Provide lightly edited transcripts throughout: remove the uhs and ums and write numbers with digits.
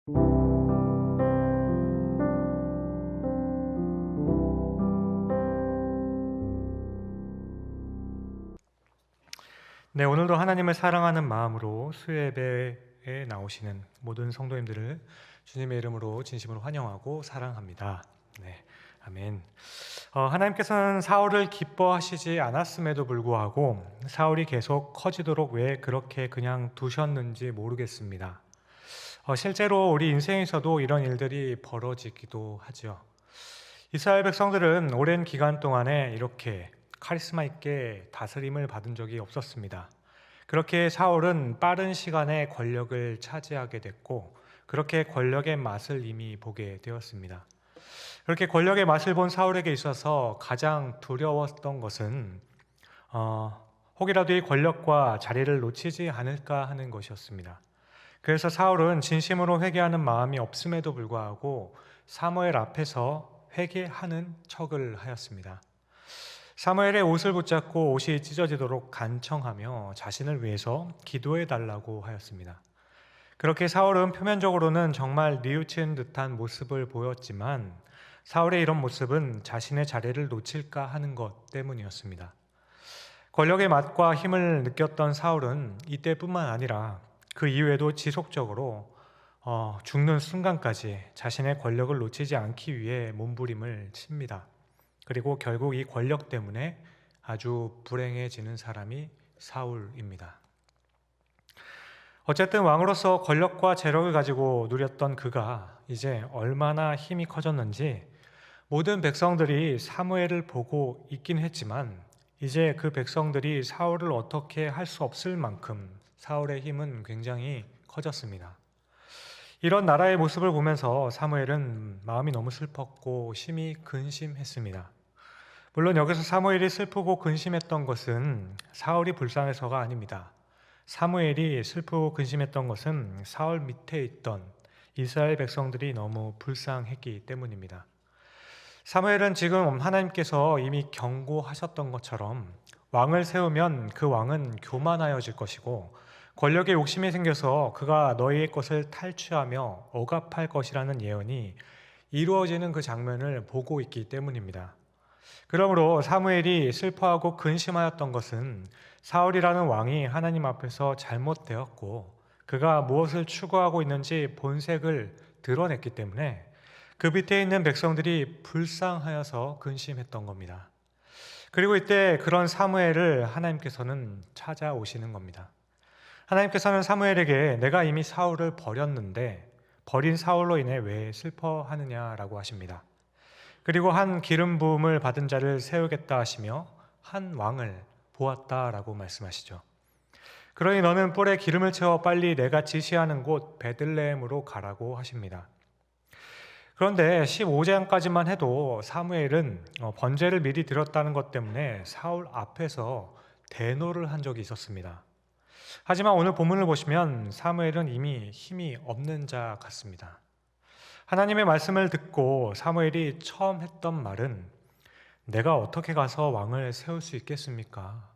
네, 오늘도 하나님을 사랑하는 마음으로 수요예배에 나오시는 모든 성도님들을 주님의 이름으로 진심으로 환영하고 사랑합니다. 네, 아멘. 하나님께서는 사울을 기뻐하시지 않았음에도 불구하고 사울이 계속 커지도록 왜 그렇게 그냥 두셨는지 모르겠습니다. 실제로 우리 인생에서도 이런 일들이 벌어지기도 하죠. 이스라엘 백성들은 오랜 기간 동안에 이렇게 카리스마 있게 다스림을 받은 적이 없었습니다. 그렇게 사울은 빠른 시간에 권력을 차지하게 됐고, 그렇게 권력의 맛을 이미 보게 되었습니다. 그렇게 권력의 맛을 본 사울에게 있어서 가장 두려웠던 것은 혹이라도 이 권력과 자리를 놓치지 않을까 하는 것이었습니다. 그래서 사울은 진심으로 회개하는 마음이 없음에도 불구하고 사무엘 앞에서 회개하는 척을 하였습니다. 사무엘의 옷을 붙잡고 옷이 찢어지도록 간청하며 자신을 위해서 기도해 달라고 하였습니다. 그렇게 사울은 표면적으로는 정말 뉘우친 듯한 모습을 보였지만 사울의 이런 모습은 자신의 자리를 놓칠까 하는 것 때문이었습니다. 권력의 맛과 힘을 느꼈던 사울은 이때뿐만 아니라 그 이후에도 지속적으로 죽는 순간까지 자신의 권력을 놓치지 않기 위해 몸부림을 칩니다. 그리고 결국 이 권력 때문에 아주 불행해지는 사람이 사울입니다. 어쨌든 왕으로서 권력과 재력을 가지고 누렸던 그가 이제 얼마나 힘이 커졌는지 모든 백성들이 사무엘을 보고 있긴 했지만 이제 그 백성들이 사울을 어떻게 할 수 없을 만큼 사울의 힘은 굉장히 커졌습니다. 이런 나라의 모습을 보면서 사무엘은 마음이 너무 슬펐고 심히 근심했습니다. 물론 여기서 사무엘이 슬프고 근심했던 것은 사울이 불쌍해서가 아닙니다. 사무엘이 슬프고 근심했던 것은 사울 밑에 있던 이스라엘 백성들이 너무 불쌍했기 때문입니다. 사무엘은 지금 하나님께서 이미 경고하셨던 것처럼 왕을 세우면 그 왕은 교만하여질 것이고 권력에 욕심이 생겨서 그가 너희의 것을 탈취하며 억압할 것이라는 예언이 이루어지는 그 장면을 보고 있기 때문입니다. 그러므로 사무엘이 슬퍼하고 근심하였던 것은 사울이라는 왕이 하나님 앞에서 잘못되었고 그가 무엇을 추구하고 있는지 본색을 드러냈기 때문에 그 밑에 있는 백성들이 불쌍하여서 근심했던 겁니다. 그리고 이때 그런 사무엘을 하나님께서는 찾아오시는 겁니다. 하나님께서는 사무엘에게 내가 이미 사울을 버렸는데 버린 사울로 인해 왜 슬퍼하느냐라고 하십니다. 그리고 한 기름 부음을 받은 자를 세우겠다 하시며 한 왕을 보았다라고 말씀하시죠. 그러니 너는 뿔에 기름을 채워 빨리 내가 지시하는 곳 베들레헴으로 가라고 하십니다. 그런데 15장까지만 해도 사무엘은 번제를 미리 드렸다는 것 때문에 사울 앞에서 대노를 한 적이 있었습니다. 하지만 오늘 본문을 보시면 사무엘은 이미 힘이 없는 자 같습니다. 하나님의 말씀을 듣고 사무엘이 처음 했던 말은 내가 어떻게 가서 왕을 세울 수 있겠습니까?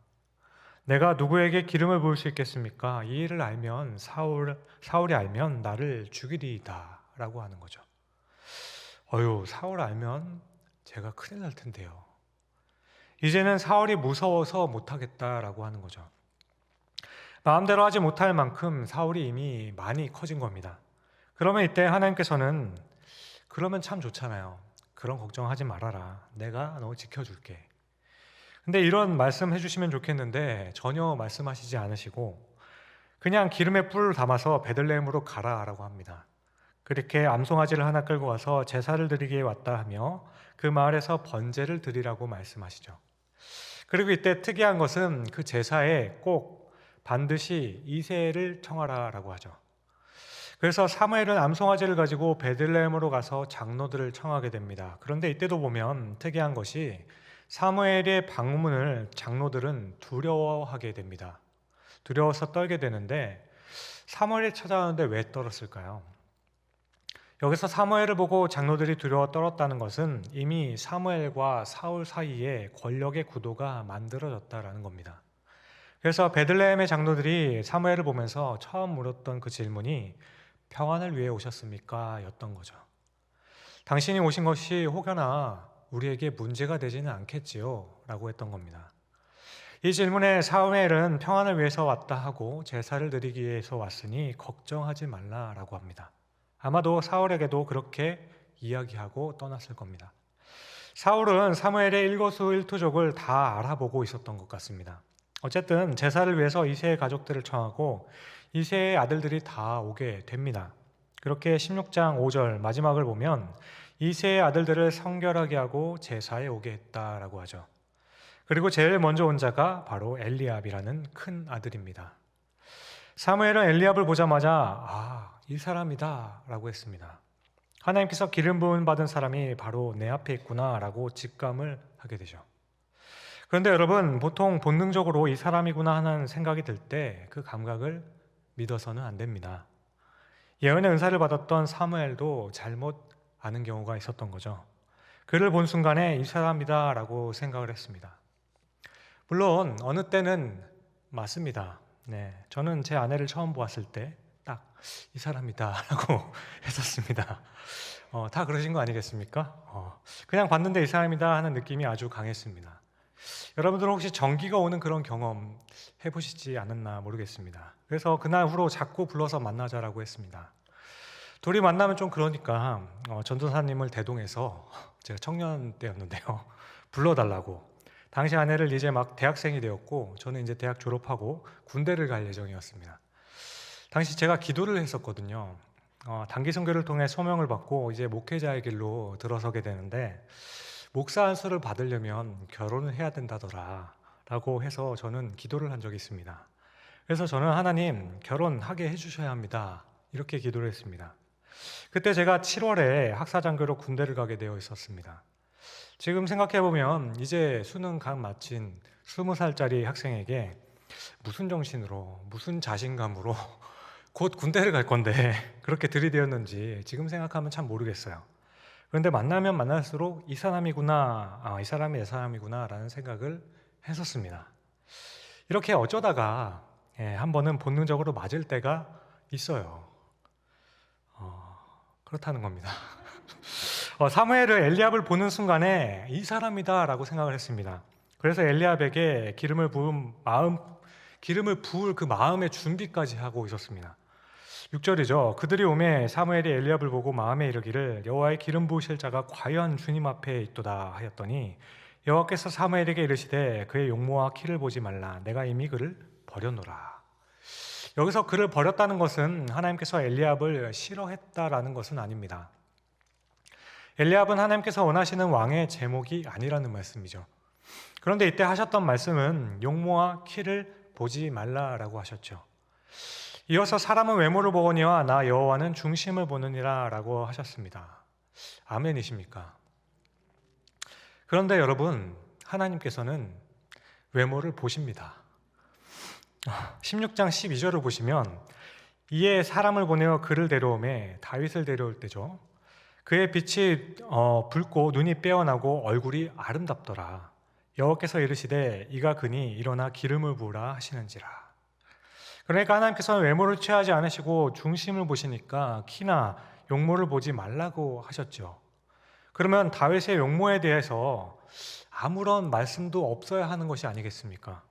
내가 누구에게 기름을 부을 수 있겠습니까? 이 일을 알면 사울이 알면 나를 죽이리이다 라고 하는 거죠. 사울 알면 제가 큰일 날 텐데요. 이제는 사울이 무서워서 못하겠다라고 하는 거죠. 마음대로 하지 못할 만큼 사울이 이미 많이 커진 겁니다. 그러면 이때 하나님께서는 그러면 참 좋잖아요. 그런 걱정하지 말아라. 내가 너 지켜줄게. 근데 이런 말씀 해주시면 좋겠는데 전혀 말씀하시지 않으시고 그냥 기름에 뿔을 담아서 베들레헴으로 가라라고 합니다. 그렇게 암송아지를 하나 끌고 와서 제사를 드리기에 왔다 하며 그 마을에서 번제를 드리라고 말씀하시죠. 그리고 이때 특이한 것은 그 제사에 꼭 반드시 이새를 청하라라고 하죠. 그래서 사무엘은 암송아지를 가지고 베들레헴으로 가서 장로들을 청하게 됩니다. 그런데 이때도 보면 특이한 것이 사무엘의 방문을 장로들은 두려워하게 됩니다. 두려워서 떨게 되는데 사무엘이 찾아오는데 왜 떨었을까요? 여기서 사무엘을 보고 장로들이 두려워 떨었다는 것은 이미 사무엘과 사울 사이에 권력의 구도가 만들어졌다라는 겁니다. 그래서 베들레헴의 장로들이 사무엘을 보면서 처음 물었던 그 질문이 평안을 위해 오셨습니까? 였던 거죠. 당신이 오신 것이 혹여나 우리에게 문제가 되지는 않겠지요? 라고 했던 겁니다. 이 질문에 사무엘은 평안을 위해서 왔다 하고 제사를 드리기 위해서 왔으니 걱정하지 말라라고 합니다. 아마도 사울에게도 그렇게 이야기하고 떠났을 겁니다. 사울은 사무엘의 일거수일투족을 다 알아보고 있었던 것 같습니다. 어쨌든 제사를 위해서 이새의 가족들을 청하고 이새의 아들들이 다 오게 됩니다. 그렇게 16장 5절 마지막을 보면 이새의 아들들을 성결하게 하고 제사에 오게 했다라고 하죠. 그리고 제일 먼저 온 자가 바로 엘리압이라는 큰 아들입니다. 사무엘은 엘리압을 보자마자 이 사람이다 라고 했습니다. 하나님께서 기름 부음 받은 사람이 바로 내 앞에 있구나 라고 직감을 하게 되죠. 그런데 여러분, 보통 본능적으로 이 사람이구나 하는 생각이 들 때 그 감각을 믿어서는 안 됩니다. 예언의 은사를 받았던 사무엘도 잘못 아는 경우가 있었던 거죠. 그를 본 순간에 이 사람이다 라고 생각을 했습니다. 물론 어느 때는 맞습니다. 저는 제 아내를 처음 보았을 때 딱 이 사람이다 라고 했었습니다. 다 그러신 거 아니겠습니까? 그냥 봤는데 이 사람이다 하는 느낌이 아주 강했습니다. 여러분들은 혹시 전기가 오는 그런 경험 해보시지 않았나 모르겠습니다. 그래서 그날 후로 자꾸 불러서 만나자라고 했습니다. 둘이 만나면 좀 그러니까 전도사님을 대동해서, 제가 청년 때였는데요, 불러달라고. 당시 아내를 이제 막 대학생이 되었고 저는 이제 대학 졸업하고 군대를 갈 예정이었습니다. 당시 제가 기도를 했었거든요. 단기 선교를 통해 소명을 받고 이제 목회자의 길로 들어서게 되는데 목사 안수를 받으려면 결혼을 해야 된다더라 라고 해서 저는 기도를 한 적이 있습니다. 그래서 저는 하나님, 결혼하게 해주셔야 합니다 이렇게 기도를 했습니다. 그때 제가 7월에 학사장교로 군대를 가게 되어 있었습니다. 지금 생각해보면 이제 수능 각 마친 20살짜리 학생에게 무슨 정신으로, 무슨 자신감으로 곧 군대를 갈 건데 그렇게 들이대었는지 지금 생각하면 참 모르겠어요. 그런데 만나면 만날수록 이 사람이구나, 이 사람이 내 사람이구나 라는 생각을 했었습니다. 이렇게 어쩌다가 한 번은 본능적으로 맞을 때가 있어요. 그렇다는 겁니다. 사무엘은 엘리압을 보는 순간에 이 사람이다 라고 생각을 했습니다. 그래서 엘리압에게 기름을 부을 그 마음의 준비까지 하고 있었습니다. 6절이죠. 그들이 오매 사무엘이 엘리압을 보고 마음에 이르기를 여호와의 기름 부으실 자가 과연 주님 앞에 있도다 하였더니 여호와께서 사무엘에게 이르시되 그의 용모와 키를 보지 말라. 내가 이미 그를 버렸노라. 여기서 그를 버렸다는 것은 하나님께서 엘리압을 싫어했다라는 것은 아닙니다. 엘리압은 하나님께서 원하시는 왕의 제목이 아니라는 말씀이죠. 그런데 이때 하셨던 말씀은 용모와 키를 보지 말라라고 하셨죠. 이어서 사람은 외모를 보거니와 나 여호와는 중심을 보느니라 라고 하셨습니다. 아멘이십니까? 그런데 여러분, 하나님께서는 외모를 보십니다. 16장 12절을 보시면 이에 사람을 보내어 그를 데려오매 다윗을 데려올 때죠. 그의 빛이 붉고 눈이 빼어나고 얼굴이 아름답더라. 여호와께서 이르시되 이가 그니 일어나 기름을 부으라 하시는지라. 그러니까 하나님께서는 외모를 취하지 않으시고 중심을 보시니까 키나 용모를 보지 말라고 하셨죠. 그러면 다윗의 용모에 대해서 아무런 말씀도 없어야 하는 것이 아니겠습니까?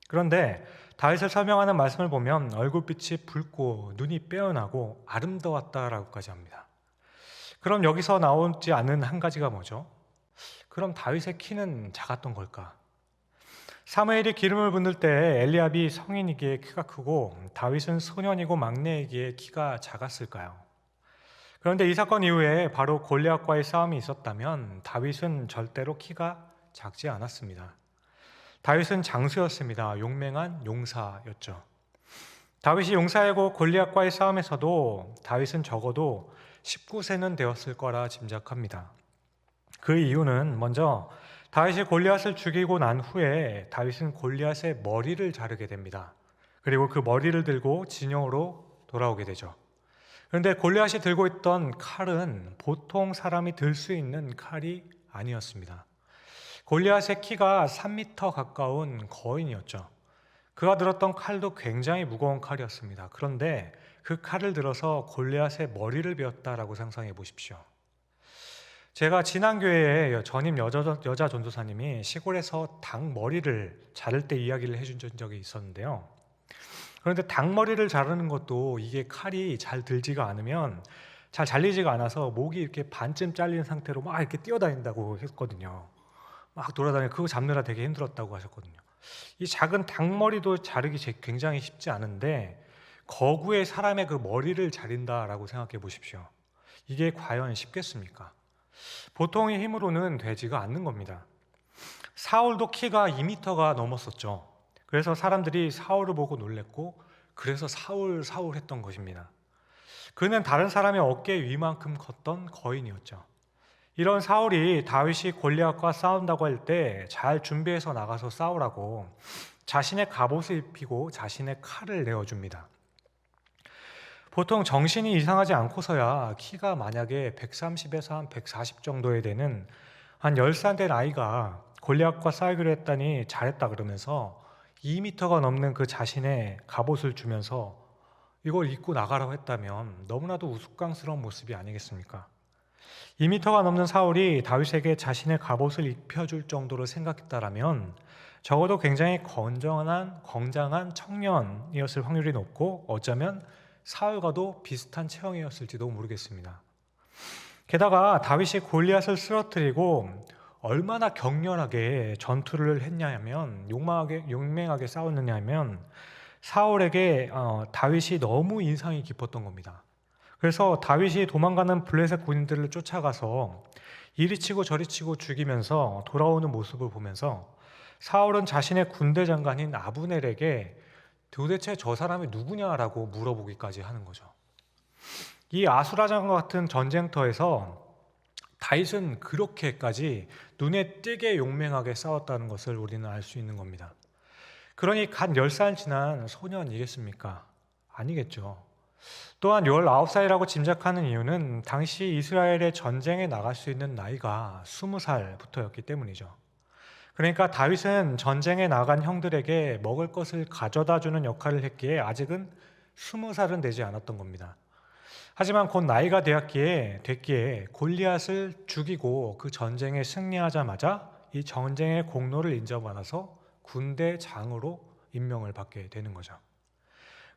그런데 다윗을 설명하는 말씀을 보면 얼굴빛이 붉고 눈이 빼어나고 아름다웠다라고까지 합니다. 그럼 여기서 나오지 않은 한 가지가 뭐죠? 그럼 다윗의 키는 작았던 걸까? 사무엘이 기름을 붓는 때 엘리압이 성인이기에 키가 크고 다윗은 소년이고 막내이기에 키가 작았을까요? 그런데 이 사건 이후에 바로 골리앗과의 싸움이 있었다면 다윗은 절대로 키가 작지 않았습니다. 다윗은 장수였습니다. 용맹한 용사였죠. 다윗이 용사이고 골리앗과의 싸움에서도 다윗은 적어도 19세는 되었을 거라 짐작합니다. 그 이유는 먼저 다윗이 골리앗을 죽이고 난 후에 다윗은 골리앗의 머리를 자르게 됩니다. 그리고 그 머리를 들고 진영으로 돌아오게 되죠. 그런데 골리앗이 들고 있던 칼은 보통 사람이 들 수 있는 칼이 아니었습니다. 골리앗의 키가 3m 가까운 거인이었죠. 그가 들었던 칼도 굉장히 무거운 칼이었습니다. 그런데 그 칼을 들어서 골리앗의 머리를 베었다라고 상상해 보십시오. 제가 지난 교회에 전임 여자 전도사님이 시골에서 닭 머리를 자를 때 이야기를 해준 적이 있었는데요. 그런데 닭 머리를 자르는 것도 이게 칼이 잘 들지가 않으면 잘 잘리지가 않아서 목이 이렇게 반쯤 잘린 상태로 막 이렇게 뛰어다닌다고 했거든요. 막 돌아다니고 그거 잡느라 되게 힘들었다고 하셨거든요. 이 작은 닭머리도 자르기 굉장히 쉽지 않은데 거구의 사람의 그 머리를 자른다라고 생각해 보십시오. 이게 과연 쉽겠습니까? 보통의 힘으로는 되지가 않는 겁니다. 사울도 키가 2m가 넘었었죠. 그래서 사람들이 사울을 보고 놀랬고 그래서 사울 했던 것입니다. 그는 다른 사람의 어깨 위만큼 컸던 거인이었죠. 이런 사울이 다윗이 골리앗과 싸운다고 할 때 잘 준비해서 나가서 싸우라고 자신의 갑옷을 입히고 자신의 칼을 내어줍니다. 보통 정신이 이상하지 않고서야 키가 만약에 130에서 한 140 정도에 되는 한 10살 된 아이가 골리앗과 싸우기로 했다니 잘했다 그러면서 2m가 넘는 그 자신의 갑옷을 주면서 이걸 입고 나가라고 했다면 너무나도 우스꽝스러운 모습이 아니겠습니까? 2m가 넘는 사울이 다윗에게 자신의 갑옷을 입혀줄 정도로 생각했다라면 적어도 굉장히 건장한 청년이었을 확률이 높고 어쩌면 사울과도 비슷한 체형이었을지도 모르겠습니다. 게다가 다윗이 골리앗을 쓰러뜨리고 얼마나 격렬하게 전투를 했냐면 용맹하게 싸웠느냐면 사울에게 다윗이 너무 인상이 깊었던 겁니다. 그래서 다윗이 도망가는 블레셋 군인들을 쫓아가서 이리 치고 저리 치고 죽이면서 돌아오는 모습을 보면서 사울은 자신의 군대 장관인 아브넬에게 도대체 저 사람이 누구냐라고 물어보기까지 하는 거죠. 이 아수라장과 같은 전쟁터에서 다윗은 그렇게까지 눈에 띄게 용맹하게 싸웠다는 것을 우리는 알 수 있는 겁니다. 그러니 갓 10살 지난 소년이겠습니까? 아니겠죠. 또한 19살이라고 짐작하는 이유는 당시 이스라엘의 전쟁에 나갈 수 있는 나이가 20살부터였기 때문이죠. 그러니까 다윗은 전쟁에 나간 형들에게 먹을 것을 가져다 주는 역할을 했기에 아직은 20살은 되지 않았던 겁니다. 하지만 곧 나이가 됐기에 골리앗을 죽이고 그 전쟁에 승리하자마자 이 전쟁의 공로를 인정받아서 군대 장으로 임명을 받게 되는 거죠.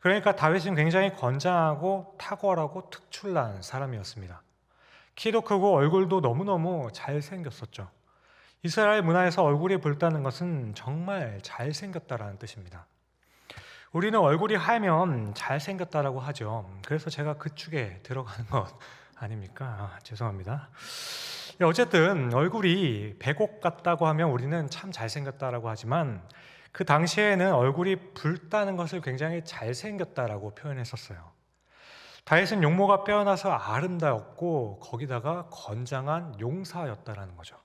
그러니까 다윗은 굉장히 건장하고 탁월하고 특출난 사람이었습니다. 키도 크고 얼굴도 너무너무 잘생겼었죠. 이스라엘 문화에서 얼굴이 붉다는 것은 정말 잘생겼다라는 뜻입니다. 우리는 얼굴이 하면 잘생겼다라고 하죠. 그래서 제가 그 축에 들어가는 것 아닙니까? 죄송합니다. 어쨌든 얼굴이 백옥 같다고 하면 우리는 참 잘생겼다라고 하지만 그 당시에는 얼굴이 붉다는 것을 굉장히 잘생겼다라고 표현했었어요. 다윗은 용모가 빼어나서 아름다웠고 거기다가 건장한 용사였다라는 거죠.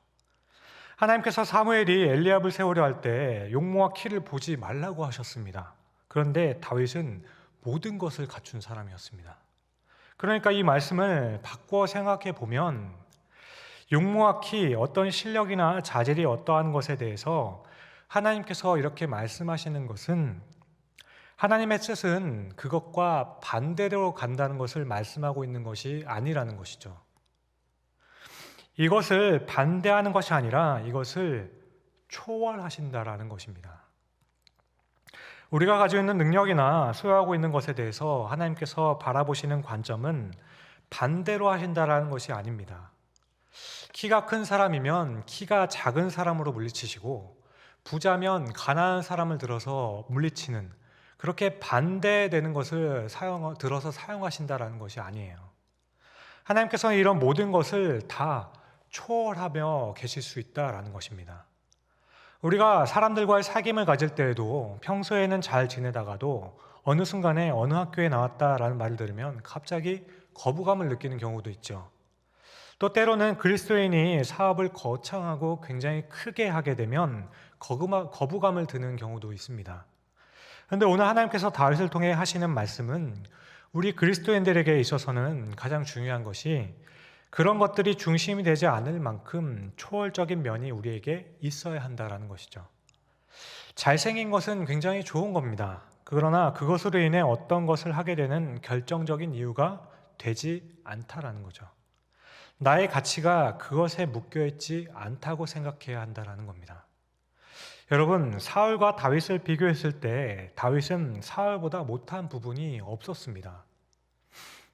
하나님께서 사무엘이 엘리압을 세우려 할 때 용모와 키를 보지 말라고 하셨습니다. 그런데 다윗은 모든 것을 갖춘 사람이었습니다. 그러니까 이 말씀을 바꿔 생각해 보면 용모와 키, 어떤 실력이나 자질이 어떠한 것에 대해서 하나님께서 이렇게 말씀하시는 것은 하나님의 뜻은 그것과 반대로 간다는 것을 말씀하고 있는 것이 아니라는 것이죠. 이것을 반대하는 것이 아니라 이것을 초월하신다라는 것입니다. 우리가 가지고 있는 능력이나 소유하고 있는 것에 대해서 하나님께서 바라보시는 관점은 반대로 하신다라는 것이 아닙니다. 키가 큰 사람이면 키가 작은 사람으로 물리치시고 부자면 가난한 사람을 들어서 물리치는 그렇게 반대되는 것을 들어서 사용하신다라는 것이 아니에요. 하나님께서는 이런 모든 것을 다 초월하며 계실 수 있다라는 것입니다. 우리가 사람들과의 사귐을 가질 때에도 평소에는 잘 지내다가도 어느 순간에 어느 학교에 나왔다라는 말을 들으면 갑자기 거부감을 느끼는 경우도 있죠. 또 때로는 그리스도인이 사업을 거창하고 굉장히 크게 하게 되면 거부감을 드는 경우도 있습니다. 그런데 오늘 하나님께서 다윗을 통해 하시는 말씀은 우리 그리스도인들에게 있어서는 가장 중요한 것이 그런 것들이 중심이 되지 않을 만큼 초월적인 면이 우리에게 있어야 한다는 것이죠. 잘생긴 것은 굉장히 좋은 겁니다. 그러나 그것으로 인해 어떤 것을 하게 되는 결정적인 이유가 되지 않다라는 거죠. 나의 가치가 그것에 묶여 있지 않다고 생각해야 한다라는 겁니다. 여러분, 사울과 다윗을 비교했을 때 다윗은 사울보다 못한 부분이 없었습니다.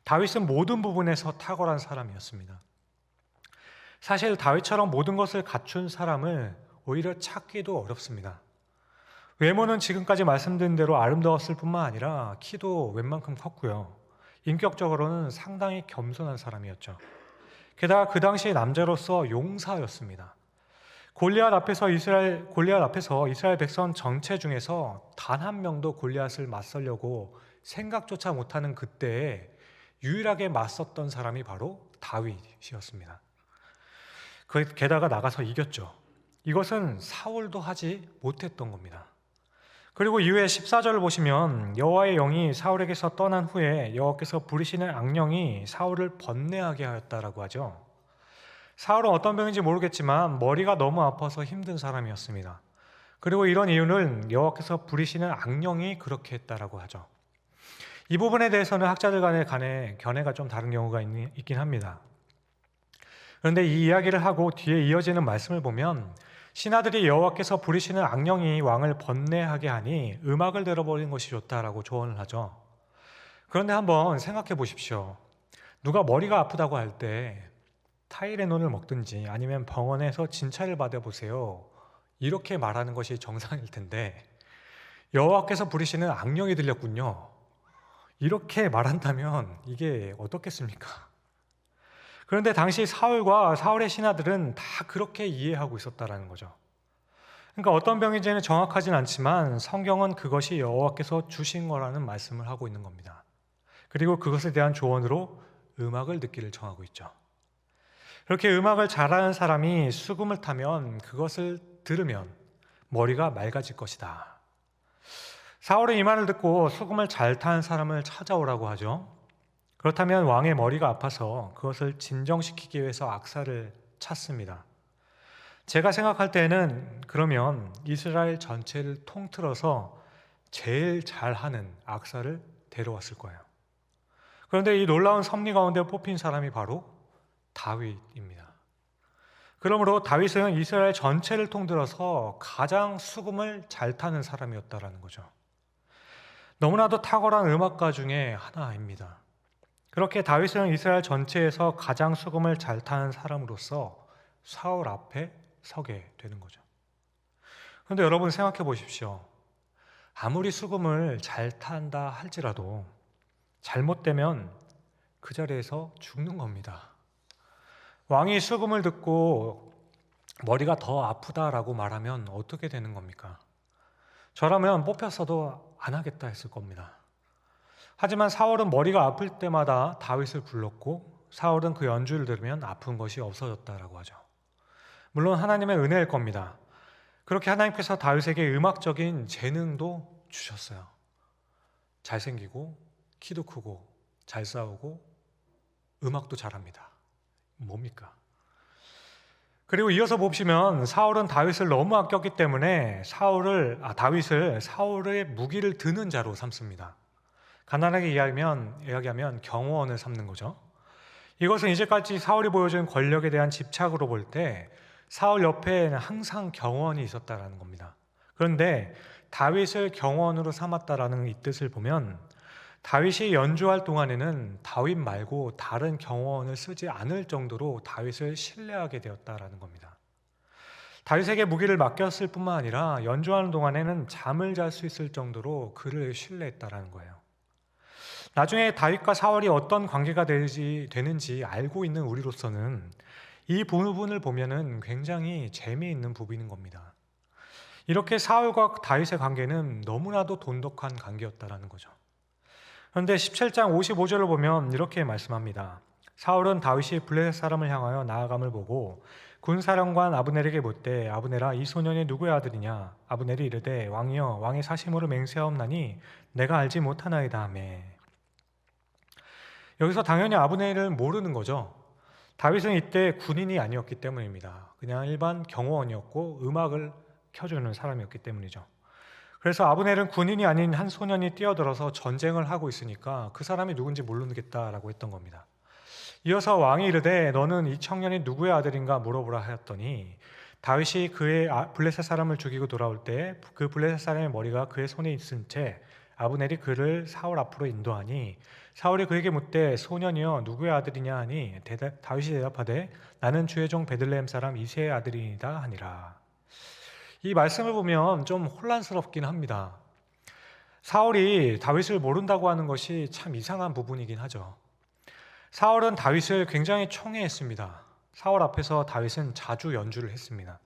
다윗은 모든 부분에서 탁월한 사람이었습니다. 사실 다윗처럼 모든 것을 갖춘 사람을 오히려 찾기도 어렵습니다. 외모는 지금까지 말씀드린 대로 아름다웠을 뿐만 아니라 키도 웬만큼 컸고요. 인격적으로는 상당히 겸손한 사람이었죠. 게다가 그 당시 남자로서 용사였습니다. 골리앗 앞에서 이스라엘 백성 전체 중에서 단 한 명도 골리앗을 맞서려고 생각조차 못하는 그때에 유일하게 맞섰던 사람이 바로 다윗이었습니다. 게다가 나가서 이겼죠. 이것은 사울도 하지 못했던 겁니다. 그리고 이후에 14절을 보시면 여호와의 영이 사울에게서 떠난 후에 여호와께서 부리시는 악령이 사울을 번뇌하게 하였다라고 하죠. 사울은 어떤 병인지 모르겠지만 머리가 너무 아파서 힘든 사람이었습니다. 그리고 이런 이유는 여호와께서 부리시는 악령이 그렇게 했다라고 하죠. 이 부분에 대해서는 학자들 간에 견해가 좀 다른 경우가 있긴 합니다. 그런데 이 이야기를 하고 뒤에 이어지는 말씀을 보면 신하들이 여호와께서 부리시는 악령이 왕을 번뇌하게 하니 음악을 들어버리는 것이 좋다라고 조언을 하죠. 그런데 한번 생각해 보십시오. 누가 머리가 아프다고 할 때 타이레놀을 먹든지 아니면 병원에서 진찰을 받아보세요. 이렇게 말하는 것이 정상일 텐데 여호와께서 부리시는 악령이 들렸군요. 이렇게 말한다면 이게 어떻겠습니까? 그런데 당시 사울과 사울의 신하들은 다 그렇게 이해하고 있었다라는 거죠. 그러니까 어떤 병인지는 정확하진 않지만 성경은 그것이 여호와께서 주신 거라는 말씀을 하고 있는 겁니다. 그리고 그것에 대한 조언으로 음악을 듣기를 정하고 있죠. 그렇게 음악을 잘하는 사람이 수금을 타면 그것을 들으면 머리가 맑아질 것이다. 사울은 이 말을 듣고 수금을 잘 타는 사람을 찾아오라고 하죠. 그렇다면 왕의 머리가 아파서 그것을 진정시키기 위해서 악사를 찾습니다. 제가 생각할 때는 그러면 이스라엘 전체를 통틀어서 제일 잘하는 악사를 데려왔을 거예요. 그런데 이 놀라운 섭리 가운데 뽑힌 사람이 바로 다윗입니다. 그러므로 다윗은 이스라엘 전체를 통틀어서 가장 수금을 잘 타는 사람이었다라는 거죠. 너무나도 탁월한 음악가 중에 하나입니다. 그렇게 다윗은 이스라엘 전체에서 가장 수금을 잘 타는 사람으로서 사울 앞에 서게 되는 거죠. 그런데 여러분 생각해 보십시오. 아무리 수금을 잘 탄다 할지라도 잘못되면 그 자리에서 죽는 겁니다. 왕이 수금을 듣고 머리가 더 아프다라고 말하면 어떻게 되는 겁니까? 저라면 뽑혔어도 안 하겠다 했을 겁니다. 하지만 사울은 머리가 아플 때마다 다윗을 불렀고 사울은 그 연주를 들으면 아픈 것이 없어졌다라고 하죠. 물론 하나님의 은혜일 겁니다. 그렇게 하나님께서 다윗에게 음악적인 재능도 주셨어요. 잘생기고 키도 크고 잘 싸우고 음악도 잘합니다. 뭡니까? 그리고 이어서 보시면 사울은 다윗을 너무 아꼈기 때문에 다윗을 사울의 무기를 드는 자로 삼습니다. 간단하게 이야기하면 경호원을 삼는 거죠. 이것은 이제까지 사울이 보여준 권력에 대한 집착으로 볼 때 사울 옆에는 항상 경호원이 있었다라는 겁니다. 그런데 다윗을 경호원으로 삼았다라는 이 뜻을 보면 다윗이 연주할 동안에는 다윗 말고 다른 경호원을 쓰지 않을 정도로 다윗을 신뢰하게 되었다라는 겁니다. 다윗에게 무기를 맡겼을 뿐만 아니라 연주하는 동안에는 잠을 잘 수 있을 정도로 그를 신뢰했다라는 거예요. 나중에 다윗과 사울이 어떤 관계가 되는지 알고 있는 우리로서는 이 부분을 보면은 굉장히 재미있는 부분인 겁니다. 이렇게 사울과 다윗의 관계는 너무나도 돈독한 관계였다라는 거죠. 그런데 17장 55절을 보면 이렇게 말씀합니다. 사울은 다윗이 블레셋 사람을 향하여 나아감을 보고 군사령관 아브넬에게 묻되 아브넬아 이 소년이 누구의 아들이냐? 아브넬이 이르되 왕이여 왕의 사심으로 맹세하옵나니 내가 알지 못하나이다 하며. 여기서 당연히 아브넬을 모르는 거죠. 다윗은 이때 군인이 아니었기 때문입니다. 그냥 일반 경호원이었고 음악을 켜주는 사람이었기 때문이죠. 그래서 아브넬은 군인이 아닌 한 소년이 뛰어들어서 전쟁을 하고 있으니까 그 사람이 누군지 모르겠다라고 했던 겁니다. 이어서 왕이 이르되 너는 이 청년이 누구의 아들인가 물어보라 하였더니 다윗이 그의 블레셋 사람을 죽이고 돌아올 때 그 블레셋 사람의 머리가 그의 손에 있은 채 아브넬이 그를 사울 앞으로 인도하니 사울이 그에게 묻되 소년이여 누구의 아들이냐 하니 다윗이 대답하되 나는 주의 종 베들레헴 사람 이새의 아들이니이다 하니라. 이 말씀을 보면 좀 혼란스럽긴 합니다. 사울이 다윗을 모른다고 하는 것이 참 이상한 부분이긴 하죠. 사울은 다윗을 굉장히 총애했습니다. 사울 앞에서 다윗은 자주 연주를 했습니다.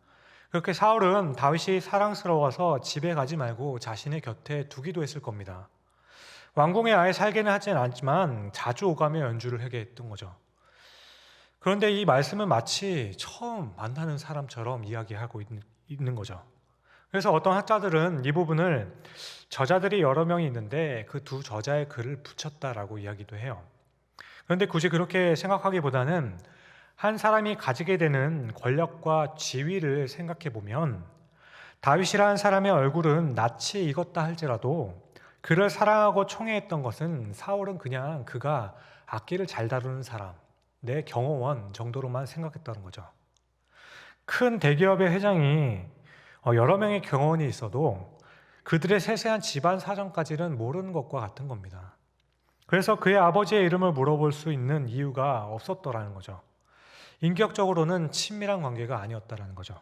그렇게 사울은 다윗이 사랑스러워서 집에 가지 말고 자신의 곁에 두기도 했을 겁니다. 왕궁에 아예 살게는 하진 않지만 자주 오가며 연주를 하게 했던 거죠. 그런데 이 말씀은 마치 처음 만나는 사람처럼 이야기하고 있는 거죠. 그래서 어떤 학자들은 이 부분을 저자들이 여러 명이 있는데 그 두 저자의 글을 붙였다라고 이야기도 해요. 그런데 굳이 그렇게 생각하기보다는 한 사람이 가지게 되는 권력과 지위를 생각해 보면 다윗이라는 사람의 얼굴은 낯이 익었다 할지라도 그를 사랑하고 총애했던 것은 사울은 그냥 그가 악기를 잘 다루는 사람, 내 경호원 정도로만 생각했다는 거죠. 큰 대기업의 회장이 여러 명의 경호원이 있어도 그들의 세세한 집안 사정까지는 모르는 것과 같은 겁니다. 그래서 그의 아버지의 이름을 물어볼 수 있는 이유가 없었더라는 거죠. 인격적으로는 친밀한 관계가 아니었다는 거죠.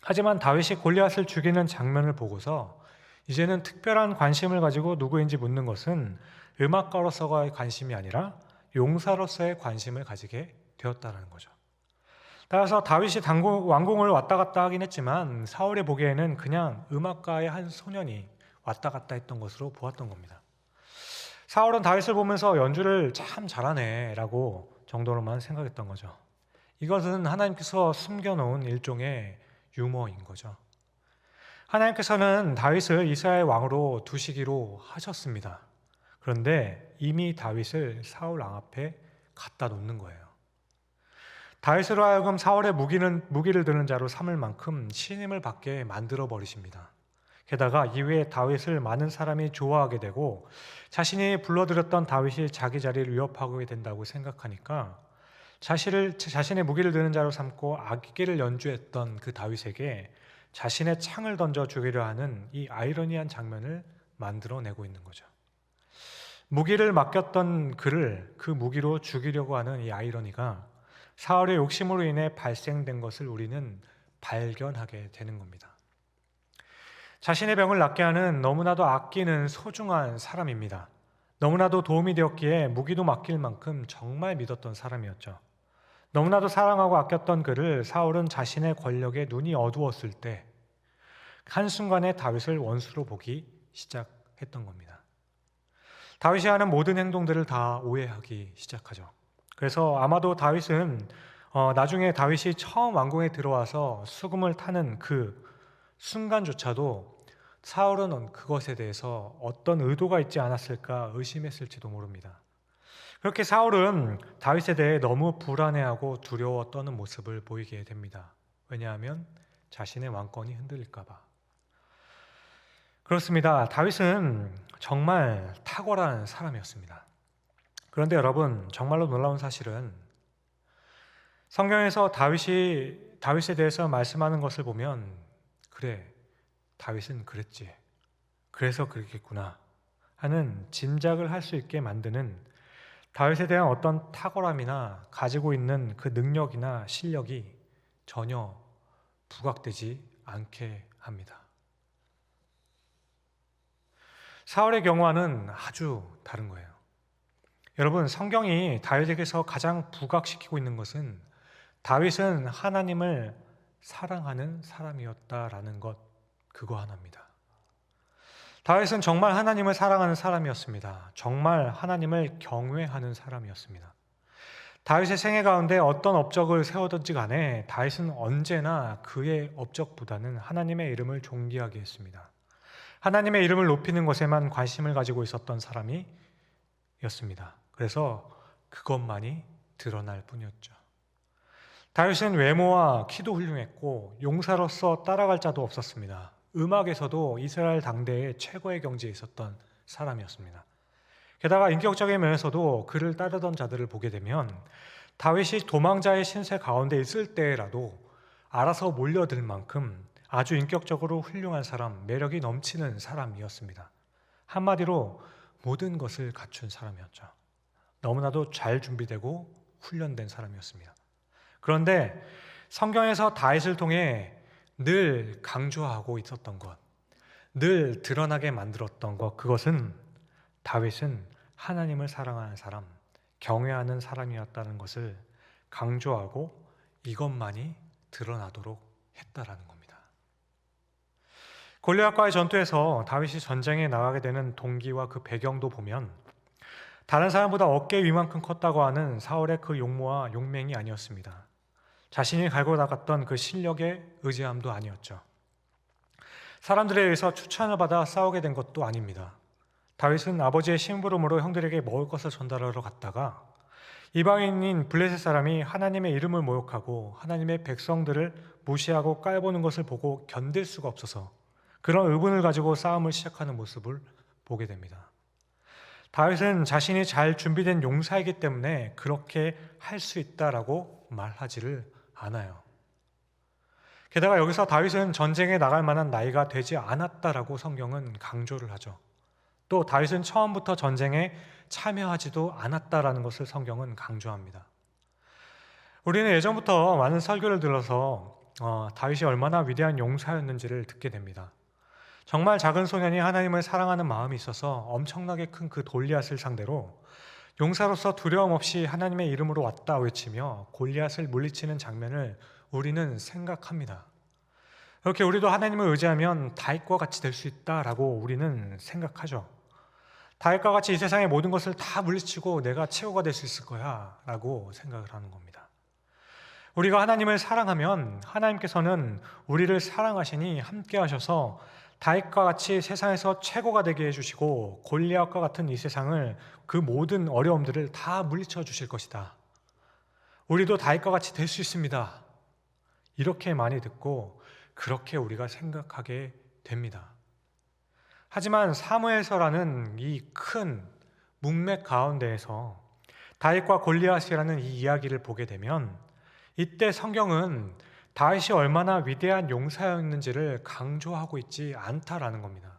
하지만 다윗이 골리앗을 죽이는 장면을 보고서 이제는 특별한 관심을 가지고 누구인지 묻는 것은 음악가로서의 관심이 아니라 용사로서의 관심을 가지게 되었다는 거죠. 따라서 다윗이 왕궁을 왔다 갔다 하긴 했지만 사울이 보기에는 그냥 음악가의 한 소년이 왔다 갔다 했던 것으로 보았던 겁니다. 사울은 다윗을 보면서 연주를 참 잘하네 라고 정도로만 생각했던 거죠. 이것은 하나님께서 숨겨놓은 일종의 유머인 거죠. 하나님께서는 다윗을 이스라엘 왕으로 두시기로 하셨습니다. 그런데 이미 다윗을 사울 왕 앞에 갖다 놓는 거예요. 다윗으로 하여금 사울의 무기를 드는 자로 삼을 만큼 신임을 받게 만들어 버리십니다. 게다가 이후에 다윗을 많은 사람이 좋아하게 되고 자신이 불러들였던 다윗이 자기 자리를 위협하게 된다고 생각하니까 자신의 무기를 드는 자로 삼고 악기를 연주했던 그 다윗에게 자신의 창을 던져 죽이려 하는 이 아이러니한 장면을 만들어내고 있는 거죠. 무기를 맡겼던 그를 그 무기로 죽이려고 하는 이 아이러니가 사울의 욕심으로 인해 발생된 것을 우리는 발견하게 되는 겁니다. 자신의 병을 낫게 하는 너무나도 아끼는 소중한 사람입니다. 너무나도 도움이 되었기에 무기도 맡길 만큼 정말 믿었던 사람이었죠. 너무나도 사랑하고 아꼈던 그를 사울은 자신의 권력에 눈이 어두웠을 때 한순간에 다윗을 원수로 보기 시작했던 겁니다. 다윗이 하는 모든 행동들을 다 오해하기 시작하죠. 그래서 아마도 다윗은 나중에 다윗이 처음 왕궁에 들어와서 수금을 타는 그 순간조차도 사울은 그것에 대해서 어떤 의도가 있지 않았을까 의심했을지도 모릅니다. 그렇게 사울은 다윗에 대해 너무 불안해하고 두려워 떠는 모습을 보이게 됩니다. 왜냐하면 자신의 왕권이 흔들릴까 봐. 그렇습니다. 다윗은 정말 탁월한 사람이었습니다. 그런데 여러분, 정말로 놀라운 사실은 성경에서 다윗에 대해서 말씀하는 것을 보면 그래, 다윗은 그랬지. 그래서 그랬겠구나 하는 짐작을 할 수 있게 만드는 다윗에 대한 어떤 탁월함이나 가지고 있는 그 능력이나 실력이 전혀 부각되지 않게 합니다. 사울의 경우와는 아주 다른 거예요. 여러분, 성경이 다윗에게서 가장 부각시키고 있는 것은 다윗은 하나님을 사랑하는 사람이었다라는 것, 그거 하나입니다. 다윗은 정말 하나님을 사랑하는 사람이었습니다. 정말 하나님을 경외하는 사람이었습니다. 다윗의 생애 가운데 어떤 업적을 세우든지 간에 다윗은 언제나 그의 업적보다는 하나님의 이름을 존귀하게 했습니다. 하나님의 이름을 높이는 것에만 관심을 가지고 있었던 사람이었습니다. 그래서 그것만이 드러날 뿐이었죠. 다윗은 외모와 키도 훌륭했고 용사로서 따라갈 자도 없었습니다. 음악에서도 이스라엘 당대의 최고의 경지에 있었던 사람이었습니다. 게다가 인격적인 면에서도 그를 따르던 자들을 보게 되면 다윗이 도망자의 신세 가운데 있을 때라도 알아서 몰려들 만큼 아주 인격적으로 훌륭한 사람, 매력이 넘치는 사람이었습니다. 한마디로 모든 것을 갖춘 사람이었죠. 너무나도 잘 준비되고 훈련된 사람이었습니다. 그런데 성경에서 다윗을 통해 늘 강조하고 있었던 것, 늘 드러나게 만들었던 것, 그것은 다윗은 하나님을 사랑하는 사람, 경외하는 사람이었다는 것을 강조하고 이것만이 드러나도록 했다라는 겁니다. 골리앗과의 전투에서 다윗이 전쟁에 나가게 되는 동기와 그 배경도 보면 다른 사람보다 어깨 위만큼 컸다고 하는 사울의 그 용모와 용맹이 아니었습니다. 자신이 갈고 나갔던 그 실력에 의지함도 아니었죠. 사람들에 의해서 추천을 받아 싸우게 된 것도 아닙니다. 다윗은 아버지의 심부름으로 형들에게 먹을 것을 전달하러 갔다가 이방인인 블레셋 사람이 하나님의 이름을 모욕하고 하나님의 백성들을 무시하고 깔보는 것을 보고 견딜 수가 없어서 그런 의분을 가지고 싸움을 시작하는 모습을 보게 됩니다. 다윗은 자신이 잘 준비된 용사이기 때문에 그렇게 할 수 있다라고 말하지를 않아요. 게다가 여기서 다윗은 전쟁에 나갈 만한 나이가 되지 않았다라고 성경은 강조를 하죠. 또 다윗은 처음부터 전쟁에 참여하지도 않았다라는 것을 성경은 강조합니다. 우리는 예전부터 많은 설교를 들어서 다윗이 얼마나 위대한 용사였는지를 듣게 됩니다. 정말 작은 소년이 하나님을 사랑하는 마음이 있어서 엄청나게 큰 그 골리앗을 상대로 용사로서 두려움 없이 하나님의 이름으로 왔다 외치며 골리앗을 물리치는 장면을 우리는 생각합니다. 이렇게 우리도 하나님을 의지하면 다윗과 같이 될 수 있다라고 우리는 생각하죠. 다윗과 같이 이 세상의 모든 것을 다 물리치고 내가 최고가 될 수 있을 거야 라고 생각을 하는 겁니다. 우리가 하나님을 사랑하면 하나님께서는 우리를 사랑하시니 함께 하셔서 다윗과 같이 세상에서 최고가 되게 해주시고 골리앗과 같은 이 세상을 그 모든 어려움들을 다 물리쳐 주실 것이다. 우리도 다윗과 같이 될 수 있습니다. 이렇게 많이 듣고 그렇게 우리가 생각하게 됩니다. 하지만 사무엘서라는 이 큰 문맥 가운데에서 다윗과 골리앗이라는 이 이야기를 보게 되면 이때 성경은 다윗이 얼마나 위대한 용사였는지를 강조하고 있지 않다라는 겁니다.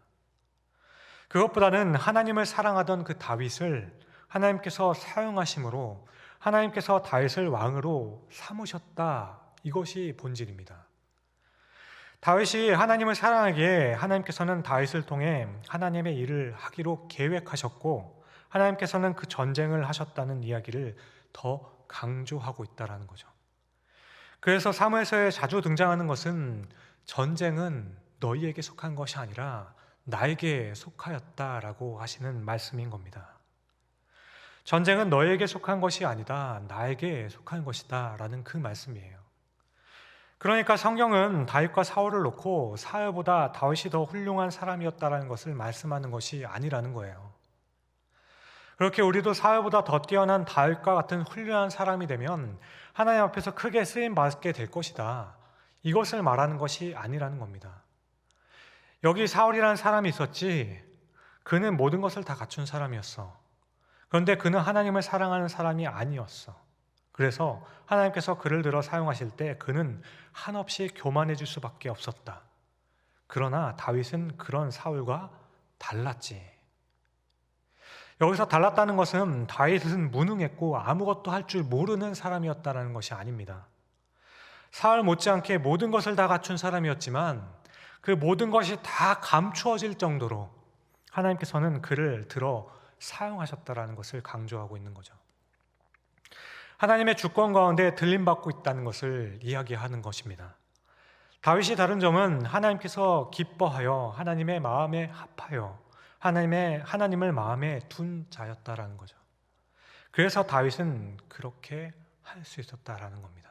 그것보다는 하나님을 사랑하던 그 다윗을 하나님께서 사용하심으로 하나님께서 다윗을 왕으로 삼으셨다. 이것이 본질입니다. 다윗이 하나님을 사랑하기에 하나님께서는 다윗을 통해 하나님의 일을 하기로 계획하셨고 하나님께서는 그 전쟁을 하셨다는 이야기를 더 강조하고 있다는 거죠. 그래서 사무엘서에 자주 등장하는 것은 전쟁은 너희에게 속한 것이 아니라 나에게 속하였다라고 하시는 말씀인 겁니다. 전쟁은 너희에게 속한 것이 아니다, 나에게 속한 것이다 라는 그 말씀이에요. 그러니까 성경은 다윗과 사울을 놓고 사울보다 다윗이 더 훌륭한 사람이었다는 것을 말씀하는 것이 아니라는 거예요. 그렇게 우리도 사울보다 더 뛰어난 다윗과 같은 훌륭한 사람이 되면 하나님 앞에서 크게 쓰임 받게 될 것이다. 이것을 말하는 것이 아니라는 겁니다. 여기 사울이라는 사람이 있었지, 그는 모든 것을 다 갖춘 사람이었어. 그런데 그는 하나님을 사랑하는 사람이 아니었어. 그래서 하나님께서 그를 들어 사용하실 때 그는 한없이 교만해질 수밖에 없었다. 그러나 다윗은 그런 사울과 달랐지. 여기서 달랐다는 것은 다윗은 무능했고 아무것도 할 줄 모르는 사람이었다는 것이 아닙니다. 사울 못지않게 모든 것을 다 갖춘 사람이었지만 그 모든 것이 다 감추어질 정도로 하나님께서는 그를 들어 사용하셨다는 것을 강조하고 있는 거죠. 하나님의 주권 가운데 들림받고 있다는 것을 이야기하는 것입니다. 다윗이 다른 점은 하나님께서 기뻐하여 하나님의 마음에 합하여 하나님을 마음에 둔 자였다라는 거죠. 그래서 다윗은 그렇게 할 수 있었다라는 겁니다.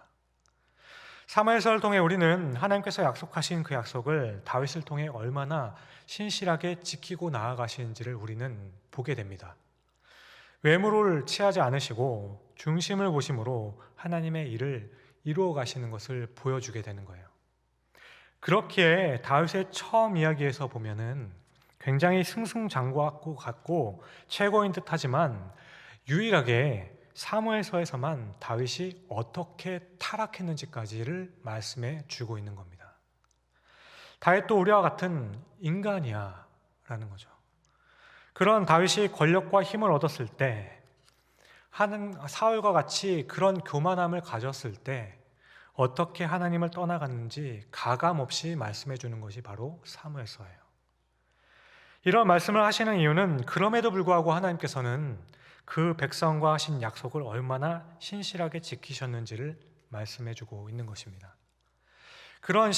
사무엘서를 통해 우리는 하나님께서 약속하신 그 약속을 다윗을 통해 얼마나 신실하게 지키고 나아가시는지를 우리는 보게 됩니다. 외모를 취하지 않으시고 중심을 보심으로 하나님의 일을 이루어 가시는 것을 보여주게 되는 거예요. 그렇기에 다윗의 처음 이야기에서 보면은 굉장히 승승장구할 같고 최고인 듯하지만 유일하게 사무엘서에서만 다윗이 어떻게 타락했는지까지를 말씀해 주고 있는 겁니다. 다윗도 우리와 같은 인간이야 라는 거죠. 그런 다윗이 권력과 힘을 얻었을 때, 사울과 같이 그런 교만함을 가졌을 때 어떻게 하나님을 떠나갔는지 가감없이 말씀해 주는 것이 바로 사무엘서예요. 이런 말씀을 하시는 이유는 그럼에도 불구하고 하나님께서는 그 백성과 하신 약속을 얼마나 신실하게 지키셨는지를 말씀해 주고 있는 것입니다. 그런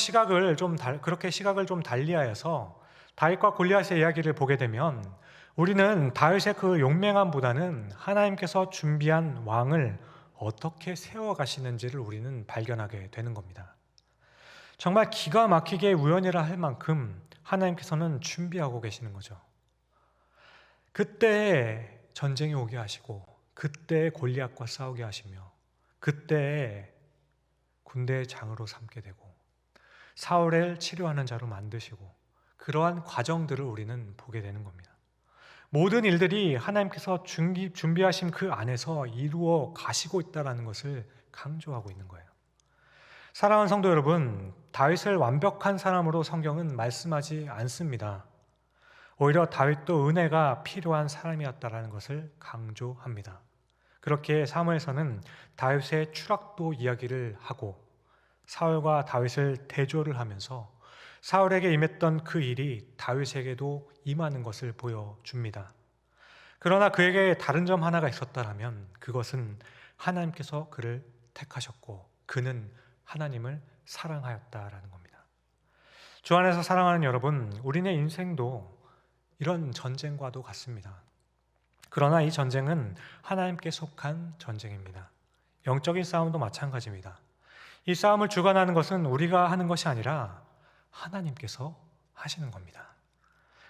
그렇게 시각을 좀 달리하여서 다윗과 골리앗의 이야기를 보게 되면 우리는 다윗의 그 용맹함보다는 하나님께서 준비한 왕을 어떻게 세워가시는지를 우리는 발견하게 되는 겁니다. 정말 기가 막히게 우연이라 할 만큼 하나님께서는 준비하고 계시는 거죠. 그때 전쟁이 오게 하시고, 그때 골리앗과 싸우게 하시며, 그때 군대의 장으로 삼게 되고, 사울을 치료하는 자로 만드시고, 그러한 과정들을 우리는 보게 되는 겁니다. 모든 일들이 하나님께서 준비하신 그 안에서 이루어 가시고 있다는 것을 강조하고 있는 거예요. 사랑하는 성도 여러분, 다윗을 완벽한 사람으로 성경은 말씀하지 않습니다. 오히려 다윗도 은혜가 필요한 사람이었다는 것을 강조합니다. 그렇게 사무엘서는 다윗의 추락도 이야기를 하고 사울과 다윗을 대조를 하면서 사울에게 임했던 그 일이 다윗에게도 임하는 것을 보여줍니다. 그러나 그에게 다른 점 하나가 있었다면 그것은 하나님께서 그를 택하셨고 그는 하나님을 사랑하였다라는 겁니다. 주 안에서 사랑하는 여러분, 우리네 인생도 이런 전쟁과도 같습니다. 그러나 이 전쟁은 하나님께 속한 전쟁입니다. 영적인 싸움도 마찬가지입니다. 이 싸움을 주관하는 것은 우리가 하는 것이 아니라 하나님께서 하시는 겁니다.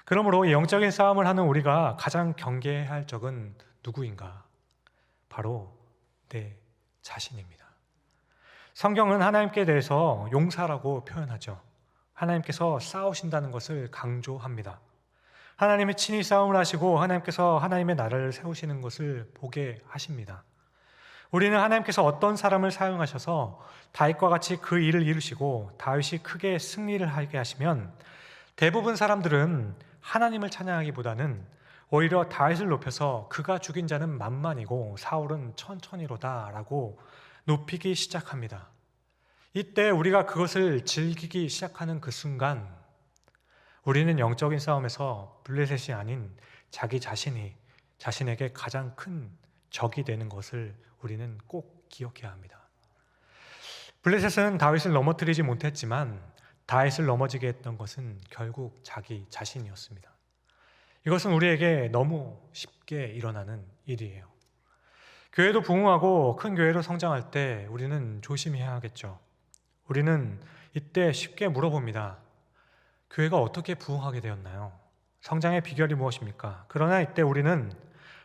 그러므로 영적인 싸움을 하는 우리가 가장 경계해야 할 적은 누구인가? 바로 내 자신입니다. 성경은 하나님께 대해서 용사라고 표현하죠. 하나님께서 싸우신다는 것을 강조합니다. 하나님이 친히 싸움을 하시고 하나님께서 하나님의 나라를 세우시는 것을 보게 하십니다. 우리는 하나님께서 어떤 사람을 사용하셔서 다윗과 같이 그 일을 이루시고 다윗이 크게 승리를 하게 하시면 대부분 사람들은 하나님을 찬양하기보다는 오히려 다윗을 높여서 그가 죽인 자는 만만이고 사울은 천천히로다라고 높이기 시작합니다. 이때 우리가 그것을 즐기기 시작하는 그 순간 우리는 영적인 싸움에서 블레셋이 아닌 자기 자신이 자신에게 가장 큰 적이 되는 것을 우리는 꼭 기억해야 합니다. 블레셋은 다윗을 넘어뜨리지 못했지만 다윗을 넘어지게 했던 것은 결국 자기 자신이었습니다. 이것은 우리에게 너무 쉽게 일어나는 일이에요. 교회도 부흥하고 큰 교회로 성장할 때 우리는 조심해야 하겠죠. 우리는 이때 쉽게 물어봅니다. 교회가 어떻게 부흥하게 되었나요? 성장의 비결이 무엇입니까? 그러나 이때 우리는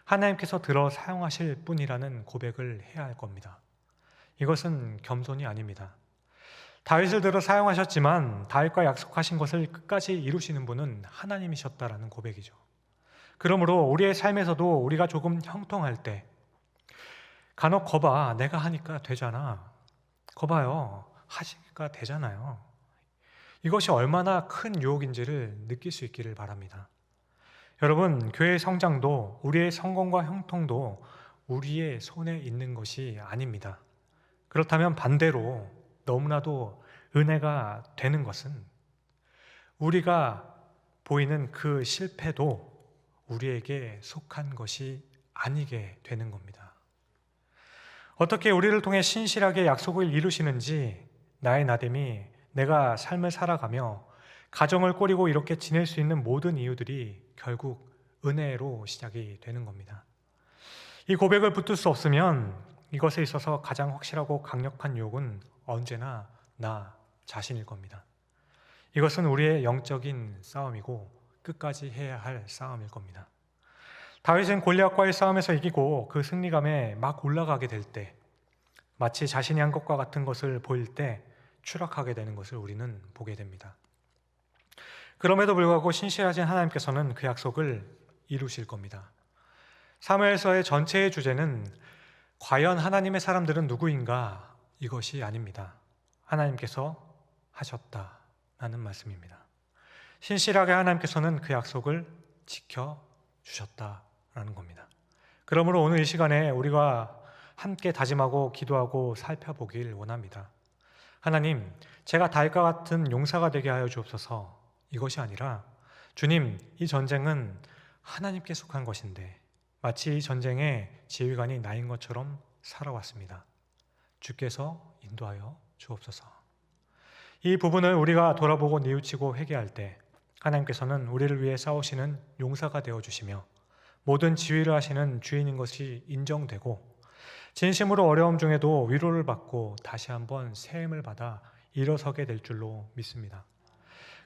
하나님께서 들어 사용하실 뿐이라는 고백을 해야 할 겁니다. 이것은 겸손이 아닙니다. 다윗을 들어 사용하셨지만 다윗과 약속하신 것을 끝까지 이루시는 분은 하나님이셨다라는 고백이죠. 그러므로 우리의 삶에서도 우리가 조금 형통할 때 간혹 거봐, 내가 하니까 되잖아. 거봐요, 하시니까 되잖아요. 이것이 얼마나 큰 유혹인지를 느낄 수 있기를 바랍니다. 여러분, 교회의 성장도 우리의 성공과 형통도 우리의 손에 있는 것이 아닙니다. 그렇다면 반대로 너무나도 은혜가 되는 것은 우리가 보이는 그 실패도 우리에게 속한 것이 아니게 되는 겁니다. 어떻게 우리를 통해 신실하게 약속을 이루시는지 나의 나됨이 내가 삶을 살아가며 가정을 꾸리고 이렇게 지낼 수 있는 모든 이유들이 결국 은혜로 시작이 되는 겁니다. 이 고백을 붙들 수 없으면 이것에 있어서 가장 확실하고 강력한 유혹은 언제나 나 자신일 겁니다. 이것은 우리의 영적인 싸움이고 끝까지 해야 할 싸움일 겁니다. 다윗은 골리앗과의 싸움에서 이기고 그 승리감에 막 올라가게 될 때, 마치 자신이 한 것과 같은 것을 보일 때 추락하게 되는 것을 우리는 보게 됩니다. 그럼에도 불구하고 신실하신 하나님께서는 그 약속을 이루실 겁니다. 사무엘서의 전체의 주제는 과연 하나님의 사람들은 누구인가? 이것이 아닙니다. 하나님께서 하셨다라는 말씀입니다. 신실하게 하나님께서는 그 약속을 지켜주셨다라는 겁니다. 그러므로 오늘 이 시간에 우리가 함께 다짐하고 기도하고 살펴보길 원합니다. 하나님, 제가 다윗과 같은 용사가 되게 하여 주옵소서. 이것이 아니라 주님, 이 전쟁은 하나님께 속한 것인데 마치 이 전쟁의 지휘관이 나인 것처럼 살아왔습니다. 주께서 인도하여 주옵소서. 이 부분을 우리가 돌아보고 뉘우치고 회개할 때 하나님께서는 우리를 위해 싸우시는 용사가 되어주시며 모든 지휘를 하시는 주인인 것이 인정되고 진심으로 어려움 중에도 위로를 받고 다시 한번 세임을 받아 일어서게 될 줄로 믿습니다.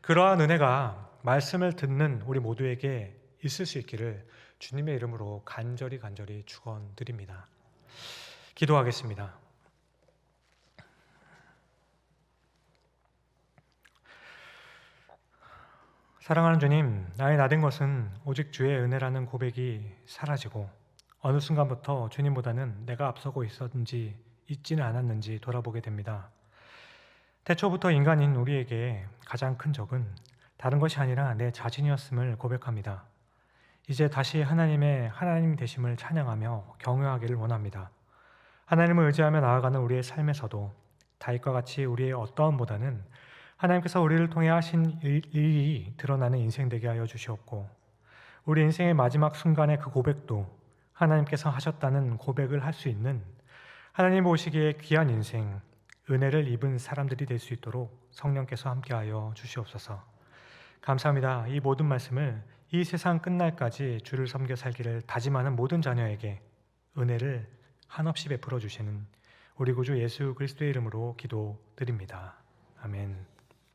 그러한 은혜가 말씀을 듣는 우리 모두에게 있을 수 있기를 주님의 이름으로 간절히 축원드립니다. 기도하겠습니다. 사랑하는 주님, 나의 나된 것은 오직 주의 은혜라는 고백이 사라지고 어느 순간부터 주님보다는 내가 앞서고 있었는지 있지는 않았는지 돌아보게 됩니다. 태초부터 인간인 우리에게 가장 큰 적은 다른 것이 아니라 내 자신이었음을 고백합니다. 이제 다시 하나님 되심을 찬양하며 경외하기를 원합니다. 하나님을 의지하며 나아가는 우리의 삶에서도 다윗과 같이 우리의 어떠함보다는 하나님께서 우리를 통해 하신 일이 드러나는 인생 되게 하여 주시옵고 우리 인생의 마지막 순간의 그 고백도 하나님께서 하셨다는 고백을 할 수 있는 하나님 보시기에 귀한 인생, 은혜를 입은 사람들이 될 수 있도록 성령께서 함께하여 주시옵소서. 감사합니다. 이 모든 말씀을 이 세상 끝날까지 주를 섬겨 살기를 다짐하는 모든 자녀에게 은혜를 한없이 베풀어 주시는 우리 구주 예수 그리스도의 이름으로 기도드립니다. 아멘.